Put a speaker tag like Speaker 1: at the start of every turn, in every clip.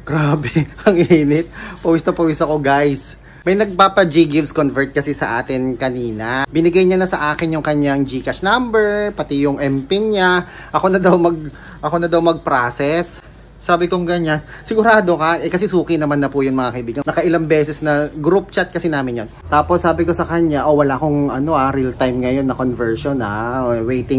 Speaker 1: Grabe, ang init. Pawis na pawis ako, guys. May nagpapa-G-Gives convert kasi sa atin kanina. Binigay niya na sa akin yung kanyang GCash number, pati yung MPIN niya. Ako na daw mag-process. Sabi kong ganyan, sigurado ka? Kasi suki naman na po yun mga kaibigan. Nakailang beses na group chat kasi namin yun. Tapos sabi ko sa kanya, wala akong real time ngayon na conversion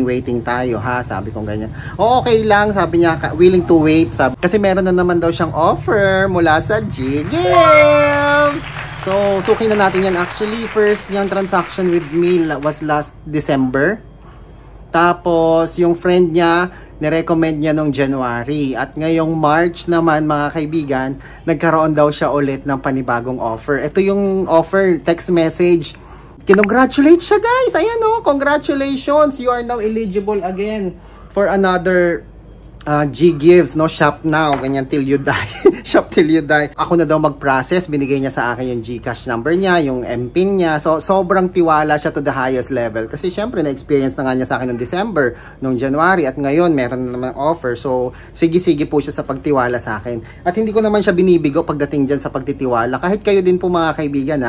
Speaker 1: waiting tayo ha. Sabi kong ganyan. Okay lang, sabi niya, willing to wait. Kasi meron na naman daw siyang offer mula sa G-Gives. So, suki na natin yan. Actually, first niyang transaction with me was last December. Tapos, yung friend niya, nirecommend niya nung January. At ngayong March naman, mga kaibigan, nagkaroon daw siya ulit ng panibagong offer. Ito yung offer, text message. Kinongratulate siya, guys. Ayan congratulations. You are now eligible again for another G-Gives, shop now, ganyan till you die. Shop till you die. Ako na daw mag-process, binigay niya sa akin yung GCash number niya, yung MPIN niya. So, sobrang tiwala siya to the highest level. Kasi syempre, na-experience na nga niya sa akin noong December, noong January, at ngayon, meron na naman offer. So, sige-sige po siya sa pagtiwala sa akin. At hindi ko naman siya binibigo pagdating dyan sa pagtitiwala. Kahit kayo din po mga kaibigan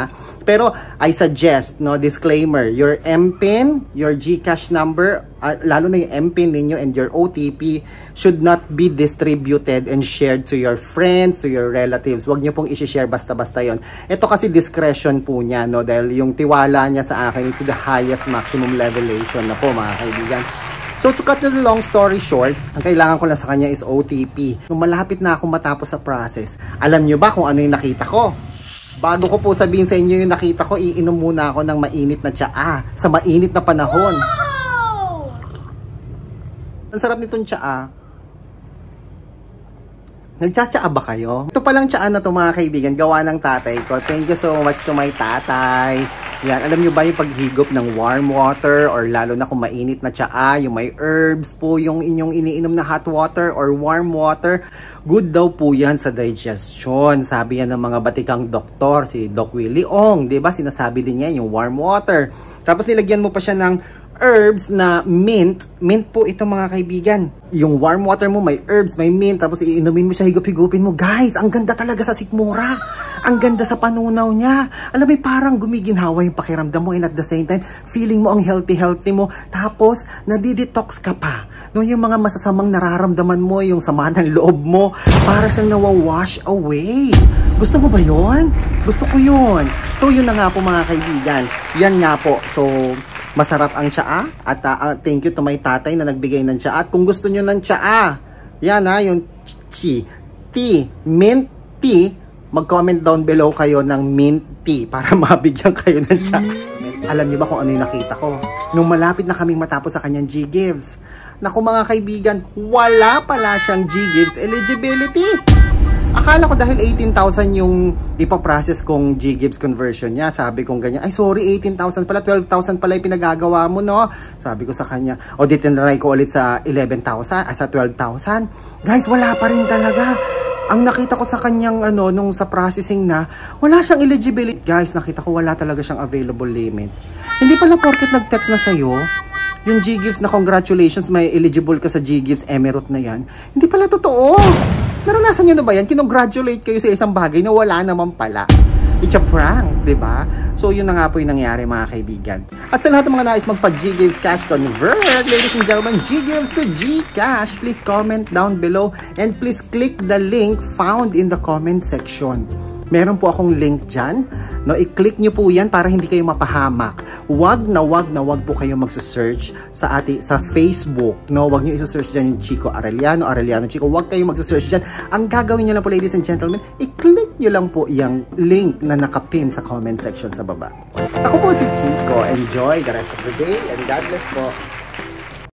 Speaker 1: Pero, I suggest, disclaimer, your MPIN, your GCash number, lalo na yung MPIN ninyo and your OTP should not be distributed and shared to your friends, to your relatives. Huwag nyo pong isi-share basta-basta yon. Ito kasi discretion po niya, dahil yung tiwala niya sa akin to the highest maximum levelation na po mga kaibigan. So to cut the long story short, ang kailangan ko lang sa kanya is OTP. Nung malapit na akong matapos sa process, alam nyo ba kung ano yung nakita ko? Bago ko po sabihin sa inyo yung nakita ko, iinom muna ako ng mainit na tsaa sa mainit na panahon. Ang sarap nitong tsaa. Nagtsatsaa ba kayo? Ito palang tsaa na to mga kaibigan, gawa ng tatay ko. Thank you so much to my tatay. Yan, alam nyo ba yung paghigop ng warm water or lalo na kung mainit na tsaa, yung may herbs po, yung inyong iniinom na hot water or warm water, good daw po yan sa digestion. Sabi yan ng mga batikang doktor, si Doc Willie Ong, diba? Sinasabi din niya yung warm water. Tapos nilagyan mo pa siya ng herbs na mint po ito mga kaibigan. Yung warm water mo may herbs, may mint, tapos iinumin mo siya, higup-higupin mo. Guys, ang ganda talaga sa sikmura. Ang ganda sa panunaw niya. Alam mo, parang gumiginhawa yung pakiramdam mo and at the same time, feeling mo ang healthy mo. Tapos, nadidetox ka pa. Yung mga masasamang nararamdaman mo, yung sama ng loob mo, para siyang nawawash away. Gusto mo ba yun? Gusto ko yun. So, yun na nga po mga kaibigan. Yan nga po. So, masarap ang tsaa at thank you to my tatay na nagbigay ng tsaa. At kung gusto nyo ng tsaa, yan yung mint tea, mag-comment down below kayo ng mint tea para mabigyan kayo ng tsaa. Alam niyo ba kung ano yung nakita ko? Nung malapit na kaming matapos sa kanyang G-Gives, naku mga kaibigan, wala pala siyang G-Gives eligibility. Akala ko dahil 18,000 yung ipaprocess kong G-Gives conversion niya. Sabi kong ganyan, ay sorry, 18,000 pala, 12,000 pala yung pinagagawa mo, no? Sabi ko sa kanya, o ditinry ko ulit sa 11,000, sa 12,000. Guys, wala pa rin talaga. Ang nakita ko sa kanyang, nung sa processing na, wala siyang eligibility. Guys, nakita ko wala talaga siyang available limit. Hindi pala porket nag-text na sa'yo, yung G-Gives na congratulations, may eligible ka sa G-Gives Emerald na yan. Hindi pala totoo. Naranasan nyo na ba yan? Kinongratulate kayo sa isang bagay na wala naman pala. It's a prank, diba? So, yun na nga po yung nangyari mga kaibigan. At sa lahat ng mga nais magpa-G-Gives Cash Convert, ladies and gentlemen, G-Gives to G-Cash, please comment down below and please click the link found in the comment section. Meron po akong link dyan. I-click nyo po yan para hindi kayo mapahamak. Wag na wag po kayo magsa-search sa Facebook. Wag nyo isa-search dyan yung Chico Arellano Chico. Wag kayo magsa-search dyan. Ang gagawin nyo lang po, ladies and gentlemen, i-click nyo lang po yung link na nakapin sa comment section sa baba. Ako po si Chico. Enjoy the rest of the day and God bless po.